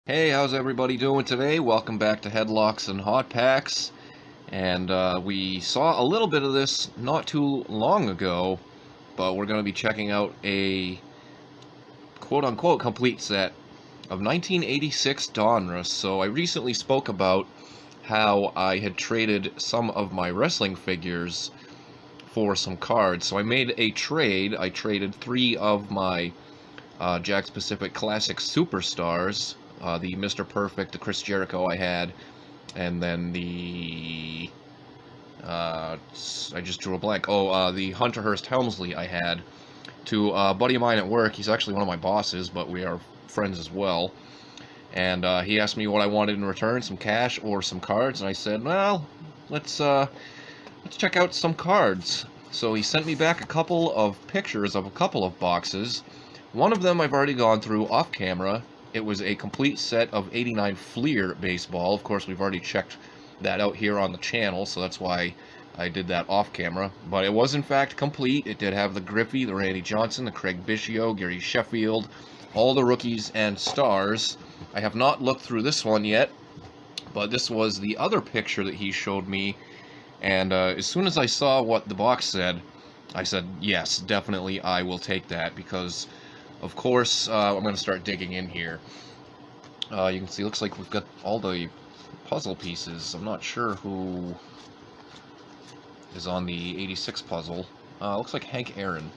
Hey, how's everybody doing today? Welcome back to Headlocks and Hot Packs. And we saw a little bit of this not too long ago, but we're going to be checking out a quote-unquote complete set of 1986 Donruss. So I recently spoke about how I had traded some of my wrestling figures for some cards. So I made a trade. I traded 3 of my Jakks Pacific Classic Superstars. The Mr. Perfect, the Chris Jericho I had, and then the, I just drew a blank, the Hunter Hearst Helmsley I had, to a buddy of mine at work. He's actually one of my bosses, but we are friends as well, and he asked me what I wanted in return, some cash or some cards, and I said, well, let's check out some cards. So he sent me back a couple of pictures of a couple of boxes. One of them I've already gone through off camera. It was a complete set of 89 Fleer baseball. Of course, we've already checked that out here on the channel, so that's why I did that off camera. But it was, in fact, complete. It did have the Griffey, the Randy Johnson, the Craig Biggio, Gary Sheffield, all the rookies and stars. I have not looked through this one yet, but this was the other picture that he showed me. And as soon as I saw what the box said, I said, yes, definitely I will take that, because of course, I'm going to start digging in here. You can see, it looks like we've got all the puzzle pieces. I'm not sure who is on the 86 puzzle. Looks like Hank Aaron.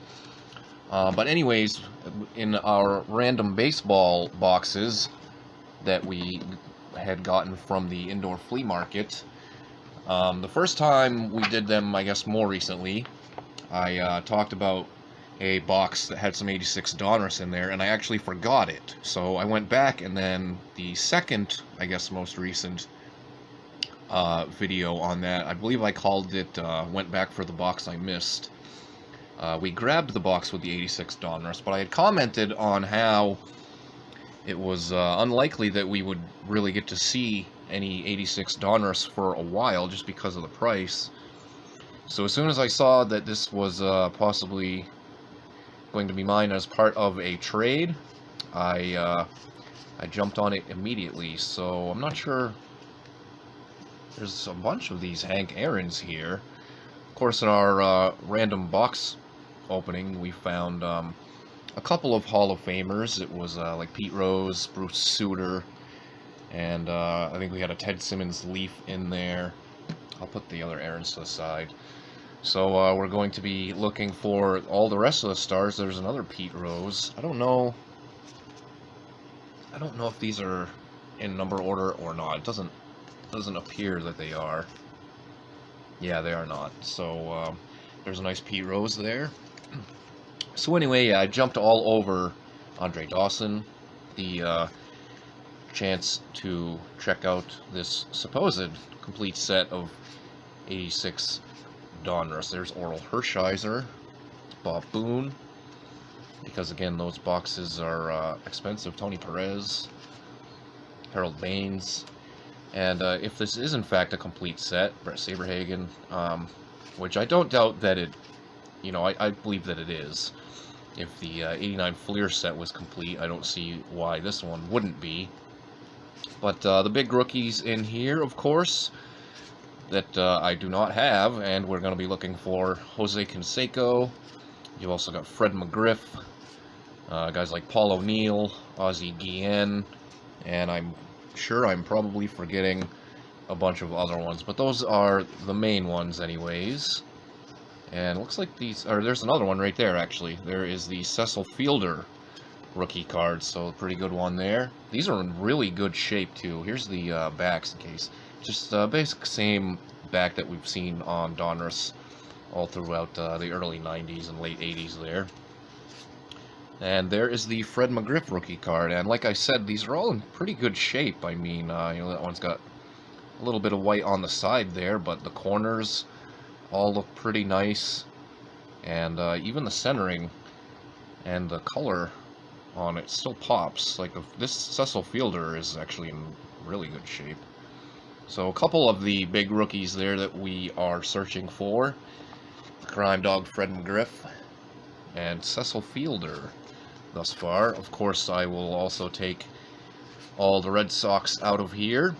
But anyways, in our random baseball boxes that we had gotten from the indoor flea market, the first time we did them, I guess more recently, I talked about a box that had some 86 Donruss in there, and I actually forgot it. So I went back, and then the second, I guess most recent video on that, I believe I called it, went back for the box I missed. We grabbed the box with the 86 Donruss, but I had commented on how it was unlikely that we would really get to see any 86 Donruss for a while, just because of the price. So as soon as I saw that this was possibly going to be mine as part of a trade, I jumped on it immediately. So I'm not sure. There's a bunch of these Hank Aarons here. Of course, in our random box opening, we found a couple of Hall of Famers. It was like Pete Rose, Bruce Sutter, and I think we had a Ted Simmons Leaf in there. I'll put the other Aarons to the side. So we're going to be looking for all the rest of the stars. There's another Pete Rose. I don't know if these are in number order or not. It doesn't appear that they are. Yeah, they are not. So there's a nice Pete Rose there. So anyway, yeah, I jumped all over Andre Dawson. The chance to check out this supposed complete set of 86 Donruss. There's Oral Hershiser, Bob Boone, because again those boxes are expensive. Tony Perez, Harold Baines, and if this is in fact a complete set, Brett Saberhagen, which I don't doubt that it, I believe that it is. If the 89 Fleer set was complete, I don't see why this one wouldn't be. But the big rookies in here, of course, that I do not have, and we're going to be looking for Jose Canseco. You've also got Fred McGriff, guys like Paul O'Neill, Ozzie Guillen, and I'm sure I'm probably forgetting a bunch of other ones, but those are the main ones anyways. And it looks like there's another one right there, actually. There is the Cecil Fielder rookie card, so a pretty good one there. These are in really good shape, too. Here's the backs in case. Just basic same back that we've seen on Donruss all throughout the early 90s and late 80s there. And there is the Fred McGriff rookie card, and like I said, these are all in pretty good shape. I mean, that one's got a little bit of white on the side there, but the corners all look pretty nice, and even the centering and the color on it still pops. Like, this Cecil Fielder is actually in really good shape. So a couple of the big rookies there that we are searching for: Crime Dog Fred McGriff and Cecil Fielder thus far. Of course, I will also take all the Red Sox out of here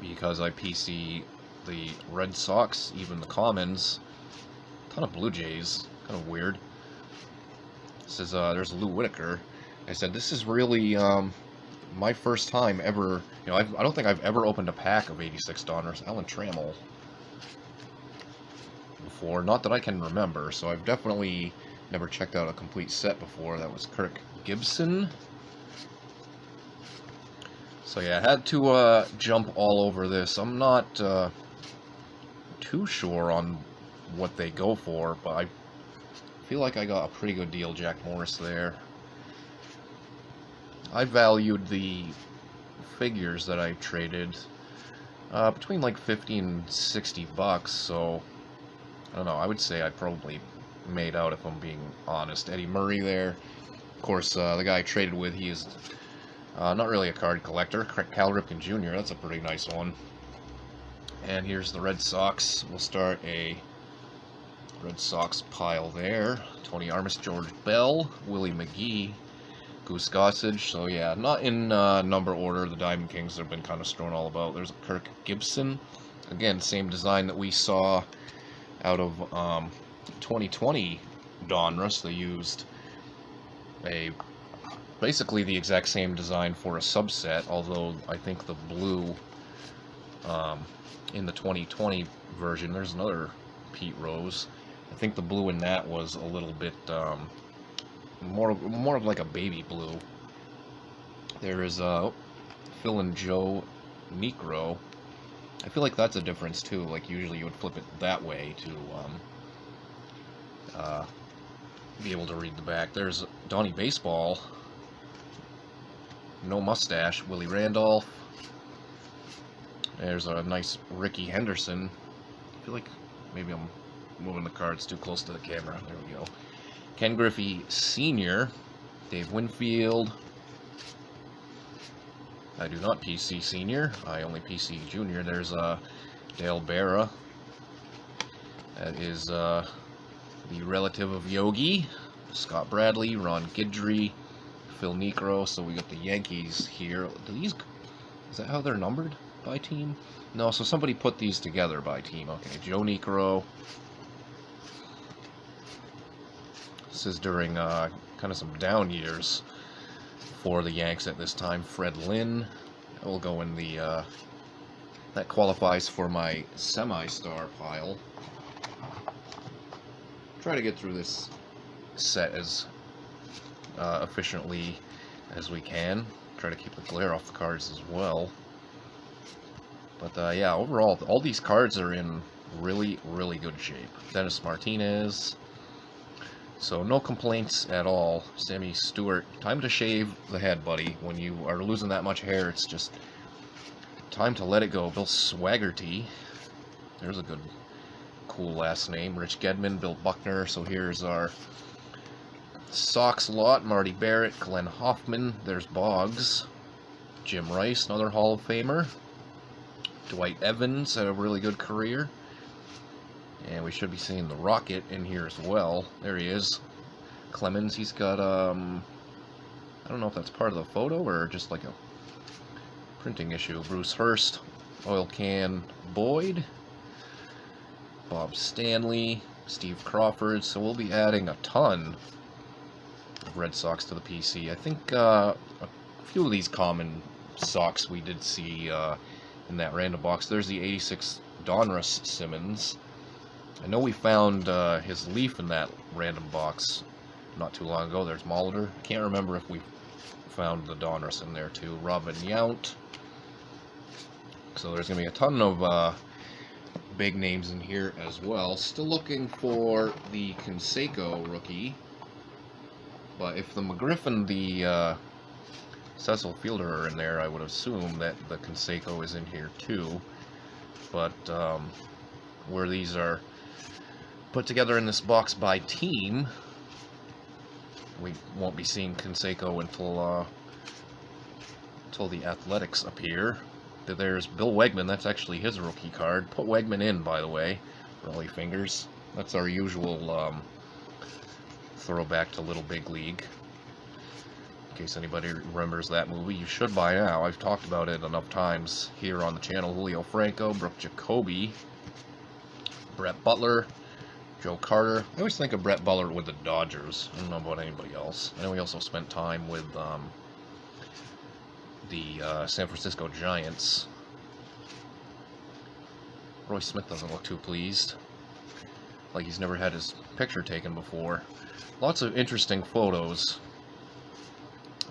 because I PC the Red Sox, even the commons. Ton of Blue Jays, kind of weird. This is there's Lou Whitaker. I said this is really my first time ever. You know, I don't think I've ever opened a pack of 86 Donruss Alan Trammell before. Not that I can remember. So I've definitely never checked out a complete set before. That was Kirk Gibson. So yeah, I had to jump all over this. I'm not too sure on what they go for, but I feel like I got a pretty good deal. Jack Morris there. I valued the figures that I traded between like 50 and 60 bucks, so I don't know, I would say I probably made out, if I'm being honest. Eddie Murray there. Of course, the guy I traded with, he is not really a card collector. Cal Ripken Jr., that's a pretty nice one. And here's the Red Sox. We'll start a Red Sox pile there. Tony Armas, George Bell, Willie McGee, Goose Gossage. So yeah, not in number order. The Diamond Kings have been kind of strewn all about. There's a Kirk Gibson. Again, same design that we saw out of 2020 Donruss. They used basically the exact same design for a subset, although I think the blue in the 2020 version, there's another Pete Rose. I think the blue in that was a little bit more of like a baby blue. There is Phil and Joe Necro. I feel like that's a difference too. Like usually you would flip it that way to be able to read the back. There's Donnie Baseball. No mustache, Willie Randolph. There's a nice Ricky Henderson. I feel like maybe I'm moving the cards too close to the camera. There we go. Ken Griffey Sr., Dave Winfield. I do not PC Senior. I only PC Junior. There's Dale Berra. That is the relative of Yogi. Scott Bradley, Ron Guidry, Phil Necro. So we got the Yankees here. Is that how they're numbered by team? No, so somebody put these together by team. Okay, Joe Necro. This is during kind of some down years for the Yanks at this time. Fred Lynn. That will go in the that qualifies for my semi-star pile. Try to get through this set as efficiently as we can. Try to keep the glare off the cards as well. But yeah, overall, all these cards are in really, really good shape. Dennis Martinez. So no complaints at all. Sammy Stewart. Time to shave the head, buddy. When you are losing that much hair, it's just time to let it go. Bill Swaggerty. There's a good, cool last name. Rich Gedman, Bill Buckner. So here's our Sox lot. Marty Barrett, Glenn Hoffman. There's Boggs. Jim Rice, another Hall of Famer. Dwight Evans had a really good career. And we should be seeing the Rocket in here as well. There he is. Clemens, he's got, I don't know if that's part of the photo or just like a printing issue. Bruce Hurst, Oil Can Boyd, Bob Stanley, Steve Crawford. So we'll be adding a ton of Red Sox to the PC. I think a few of these common Sox we did see in that random box. There's the 86 Donruss Simmons. I know we found his leaf in that random box not too long ago. There's Molitor. I can't remember if we found the Donruss in there too. Robin Yount. So there's going to be a ton of big names in here as well. Still looking for the Canseco rookie. But if the McGriff and the Cecil Fielder are in there, I would assume that the Canseco is in here too. But where these are put together in this box by team, we won't be seeing Canseco until the Athletics appear. There's Bill Wegman. That's actually his rookie card. Put Wegman in, by the way, Rolly Fingers. That's our usual throwback to Little Big League. In case anybody remembers that movie, you should by now. I've talked about it enough times here on the channel. Julio Franco, Brooke Jacoby, Brett Butler, Joe Carter. I always think of Brett Butler with the Dodgers. I don't know about anybody else. I know he also spent time with the San Francisco Giants. Roy Smith doesn't look too pleased. Like he's never had his picture taken before. Lots of interesting photos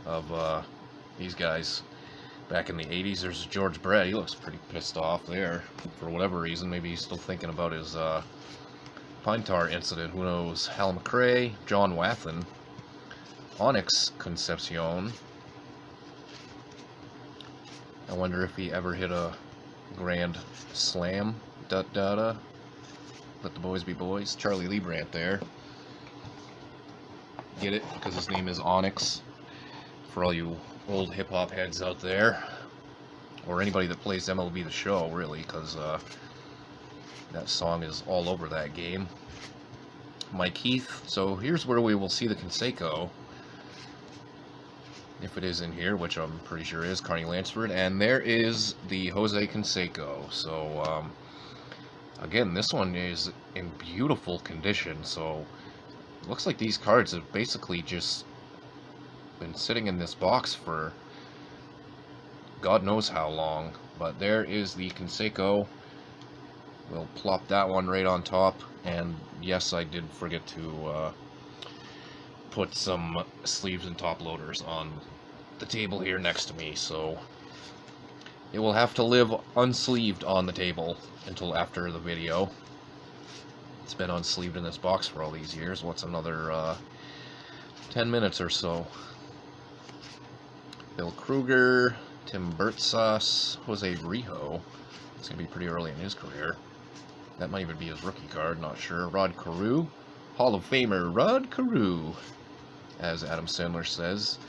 of these guys back in the 80s. There's George Brett. He looks pretty pissed off there for whatever reason. Maybe he's still thinking about his pine tar incident. Who knows? Hal McRae, John Wathan, Onyx Concepcion. I wonder if he ever hit a grand slam. Let the boys be boys. Charlie Lee Brandt there. Get it? Because his name is Onyx. For all you old hip-hop heads out there. Or anybody that plays MLB The Show, really, because that song is all over that game. Mike Heath. So here's where we will see the Canseco. If it is in here, which I'm pretty sure is, Carney Lansford. And there is the Jose Canseco. So, again, this one is in beautiful condition. So, it looks like these cards have basically just been sitting in this box for God knows how long. But there is the Canseco. We'll plop that one right on top. And yes, I did forget to put some sleeves and top loaders on the table here next to me, so it will have to live unsleeved on the table until after the video. It's been unsleeved in this box for all these years. What's another 10 minutes or so? Bill Kruger, Tim Bertsas, Jose Rijo. It's going to be pretty early in his career. That might even be his rookie card, not sure. Rod Carew, Hall of Famer Rod Carew, as Adam Sandler says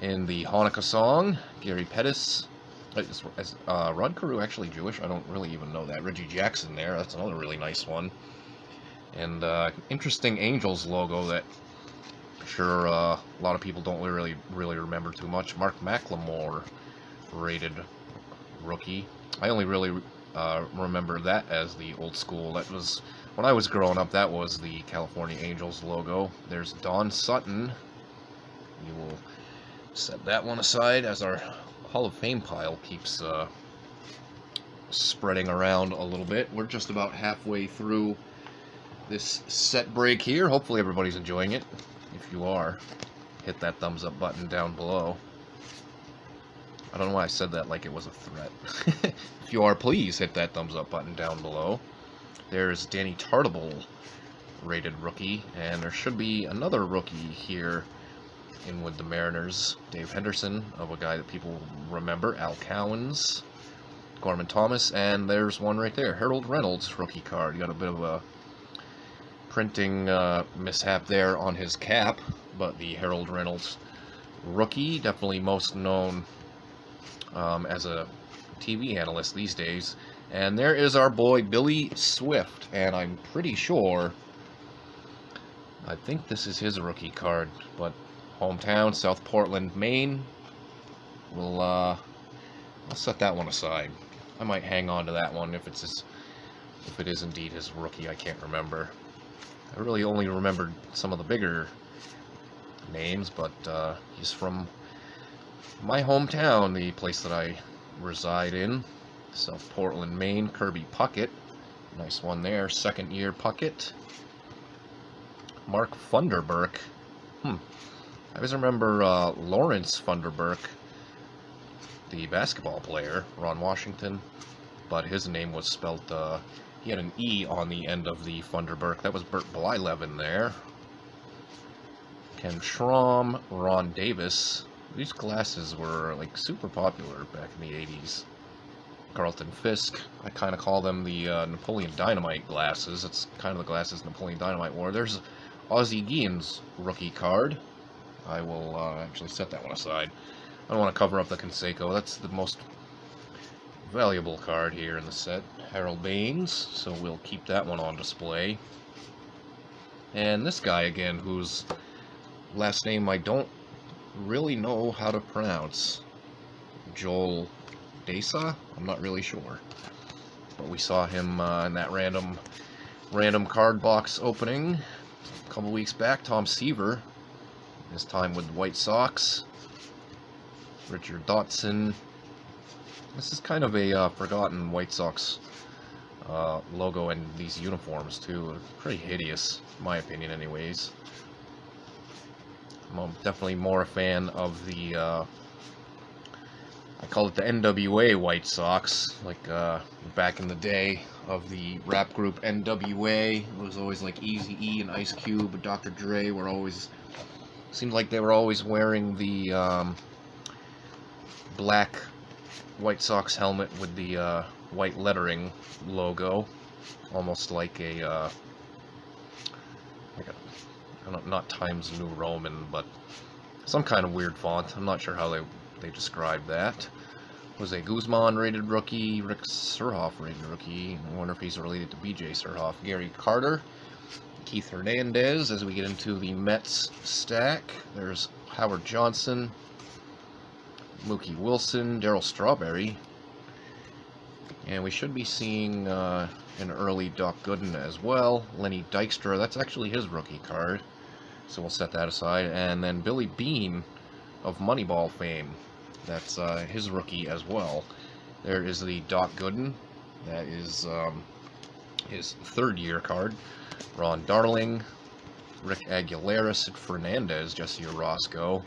in the Hanukkah song. Gary Pettis. Is Rod Carew actually Jewish? I don't really even know that. Reggie Jackson there, that's another really nice one. And interesting Angels logo that I'm sure a lot of people don't really remember too much. Mark McLemore, rated rookie. I only really remember that as the old school. That was, when I was growing up, that was the California Angels logo. There's Don Sutton. We will set that one aside as our Hall of Fame pile keeps spreading around a little bit. We're just about halfway through this set break here. Hopefully everybody's enjoying it. If you are, hit that thumbs up button down below. I don't know why I said that like it was a threat. If you are, please hit that thumbs up button down below. There's Danny Tartable, rated rookie, and there should be another rookie here in with the Mariners. Dave Henderson, of a guy that people remember, Al Cowens, Gorman Thomas, and there's one right there, Harold Reynolds rookie card. You got a bit of a printing mishap there on his cap, but the Harold Reynolds rookie, definitely most known as a TV analyst these days. And there is our boy Billy Swift, and I'm pretty sure, I think this is his rookie card, but hometown, South Portland, Maine. I'll set that one aside. I might hang on to that one if it is indeed his rookie. I can't remember. I really only remembered some of the bigger names, but he's from my hometown, the place that I reside in, South Portland, Maine. Kirby Puckett, nice one there, second year Puckett. Mark Funderburk. I always remember Lawrence Funderburk, the basketball player, Ron Washington, but his name was spelt, he had an E on the end of the Funderburk. That was Bert Blyleven there. Ken Schramm, Ron Davis. These glasses were like super popular back in the 80s. Carlton Fisk. I kind of call them the Napoleon Dynamite glasses. It's kind of the glasses Napoleon Dynamite wore. There's Ozzie Guillen's rookie card. I will actually set that one aside. I don't want to cover up the Canseco. That's the most valuable card here in the set. Harold Baines, so we'll keep that one on display. And this guy again, whose last name I don't really know how to pronounce. Joel Desa? I'm not really sure. But we saw him in that random card box opening a couple weeks back. Tom Seaver, his time with the White Sox. Richard Dotson. This is kind of a forgotten White Sox logo and these uniforms too. They're pretty hideous, in my opinion anyways. I'm definitely more a fan of the, I call it the NWA White Sox, like back in the day of the rap group NWA. It was always like Eazy-E and Ice Cube and Dr. Dre were always, seemed like they were always wearing the black White Sox helmet with the white lettering logo, almost like a not Times New Roman, but some kind of weird font. I'm not sure how they describe that. Jose Guzman rated rookie, Rick Surhoff rated rookie. I wonder if he's related to BJ Surhoff. Gary Carter, Keith Hernandez. As we get into the Mets stack, there's Howard Johnson, Mookie Wilson, Darryl Strawberry, and we should be seeing an early Doc Gooden as well. Lenny Dykstra, that's actually his rookie card, so we'll set that aside. And then Billy Beane of Moneyball fame, that's his rookie as well. There is the Doc Gooden, that is his third-year card. Ron Darling, Rick Aguilera, Sid Fernandez, Jesse Orozco.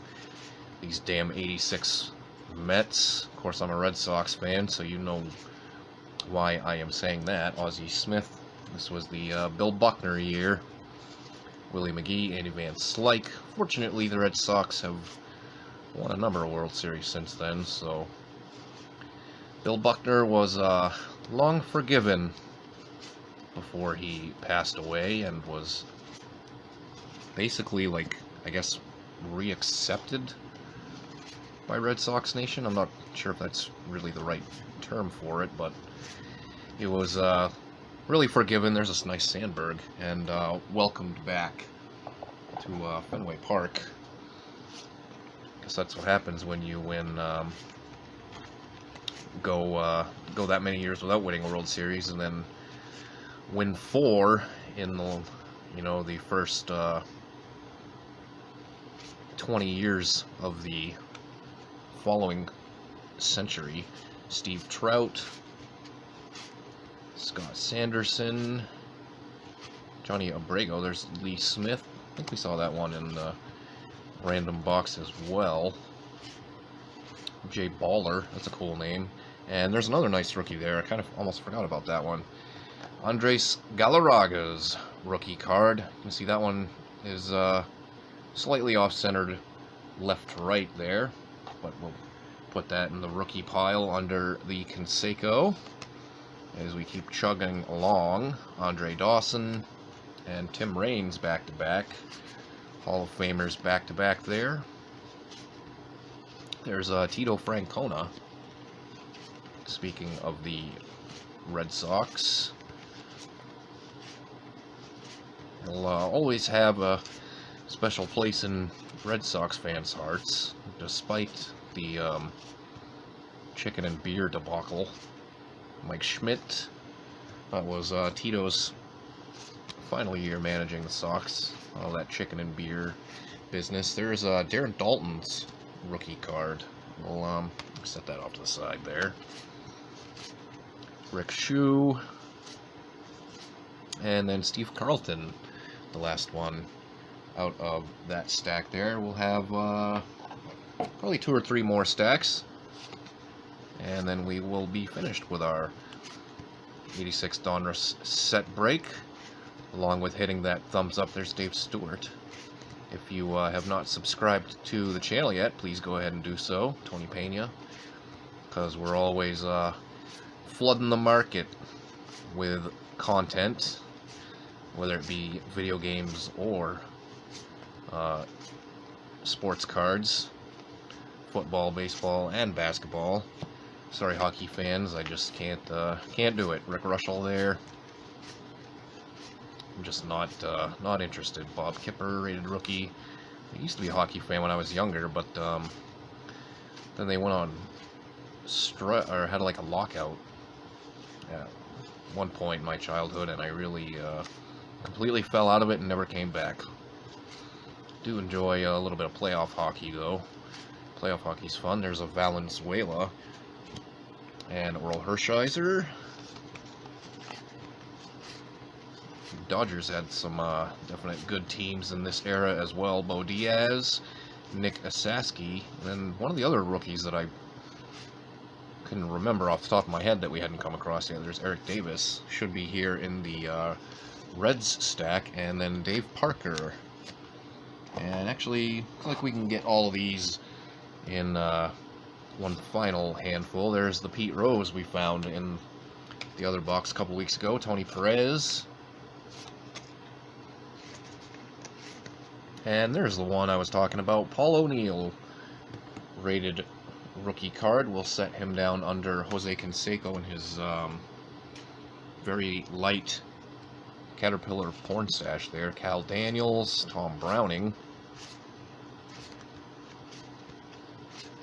These damn 86 Mets. Of course, I'm a Red Sox fan, so you know why I am saying that. Ozzie Smith. This was the Bill Buckner year. Willie McGee, Andy Van Slyke. Fortunately, the Red Sox have won a number of World Series since then, so Bill Buckner was long forgiven before he passed away and was basically, like, I guess, reaccepted by Red Sox Nation. I'm not sure if that's really the right term for it, but it was really forgiven. There's this nice Sandberg, and welcomed back to Fenway Park. Guess that's what happens when you go that many years without winning a World Series, and then win 4 in the the first 20 years of the following century. Steve Trout, Scott Sanderson, Johnny Abrego. There's Lee Smith. I think we saw that one in the random box as well. Jay Baller, that's a cool name. And there's another nice rookie there. I kind of almost forgot about that one. Andres Galarraga's rookie card. You can see that one is slightly off-centered left to right there, but we'll put that in the rookie pile under the Canseco as we keep chugging along. Andre Dawson and Tim Raines back-to-back. Hall of Famers back-to-back there. There's Tito Francona. Speaking of the Red Sox, he'll always have a special place in Red Sox fans' hearts, despite the chicken and beer debacle. Mike Schmidt, that was Tito's final year managing the Sox. All that chicken and beer business. There's Darren Dalton's rookie card. We'll set that off to the side there. Rick Shue, and then Steve Carlton, the last one out of that stack there. We'll have probably 2 or 3 more stacks, and then we will be finished with our 86 Donruss set break, along with hitting that thumbs up. There's Dave Stewart. If you have not subscribed to the channel yet, please go ahead and do so, Tony Pena, because we're always flooding the market with content, whether it be video games or sports cards, football, baseball, and basketball. Sorry, hockey fans, I just can't do it. Rick Russell there. I'm just not interested. Bob Kipper, rated rookie. I used to be a hockey fan when I was younger, but then they went on or had like a lockout at one point in my childhood, and I really completely fell out of it and never came back. Do enjoy a little bit of playoff hockey, though. Playoff hockey's fun. There's a Valenzuela and Oral Hershiser. Dodgers had some definite good teams in this era as well. Bo Diaz, Nick Asaski, and then one of the other rookies that I couldn't remember off the top of my head that we hadn't come across yet. There's Eric Davis, should be here in the Reds stack, and then Dave Parker. And actually, looks like we can get all of these in one final handful. There's the Pete Rose we found in the other box a couple weeks ago. Tony Perez. And there's the one I was talking about, Paul O'Neill, rated rookie card. We'll set him down under Jose Canseco in his very light Caterpillar porn stash there. Cal Daniels, Tom Browning.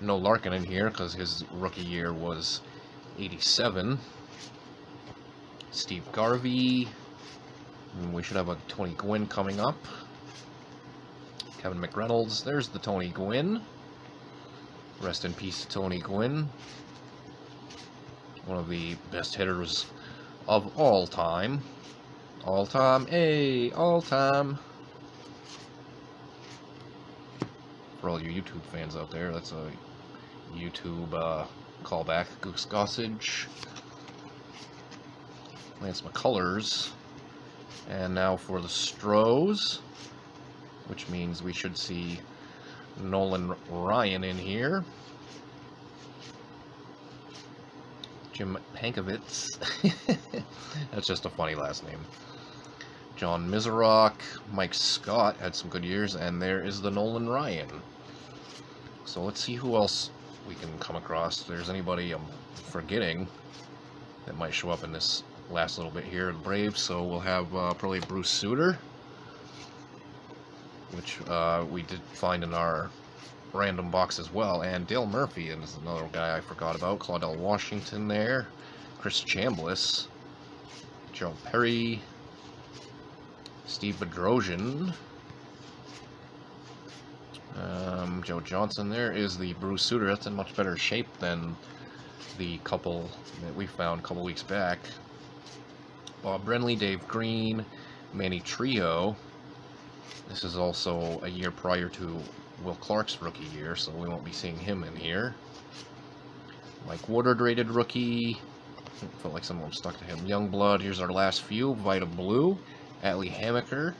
No Larkin in here because his rookie year was 87. Steve Garvey. And we should have a Tony Gwynn coming up. Kevin McReynolds. There's the Tony Gwynn. Rest in peace to Tony Gwynn. One of the best hitters of all time. All time. For all you YouTube fans out there, that's a YouTube callback. Goose Gossage. Lance McCullers. And now for the Stros, which means we should see Nolan Ryan in here. Jim Hankovitz. That's just a funny last name. John Miserock. Mike Scott had some good years, and there is the Nolan Ryan. So let's see who else we can come across. If there's anybody I'm forgetting that might show up in this last little bit here, the Braves. So we'll have probably Bruce Sutter, which we did find in our random box as well, and Dale Murphy is another guy I forgot about. Claudel Washington there, Chris Chambliss, Joe Perry, Steve Bedrosian, Joe Johnson. There is the Bruce Sutter. That's in much better shape than the couple that we found a couple weeks back. Bob Brenly, Dave Green, Manny Trio. This is also a year prior to Will Clark's rookie year, so we won't be seeing him in here. Mike Woodard rated rookie. Felt like some of them stuck to him. Youngblood. Here's our last few. Vita Blue. Atlee Hammaker.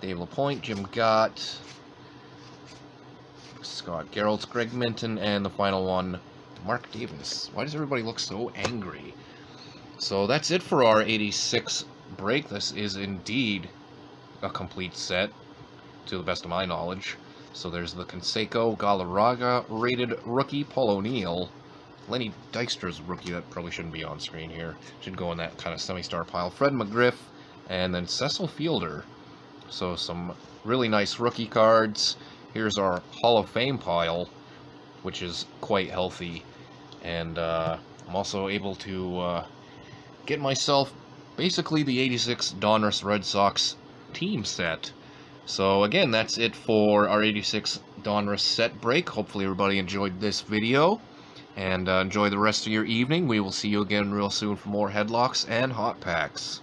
Dave LaPointe. Jim Gott. Scott Geraltz. Greg Minton. And the final one, Mark Davis. Why does everybody look so angry? So that's it for our 86 break. This is indeed a complete set, to the best of my knowledge. So there's the Canseco, Galarraga rated rookie, Paul O'Neill, Lenny Dykstra's rookie, that probably shouldn't be on screen here, should go in that kind of semi-star pile, Fred McGriff, and then Cecil Fielder. So some really nice rookie cards. Here's our Hall of Fame pile, which is quite healthy, and I'm also able to get myself basically the 86 Donruss Red Sox team set. So again, that's it for our 86 Donruss set break. Hopefully everybody enjoyed this video, and enjoy the rest of your evening. We will see you again real soon for more Headlocks and Hot Packs.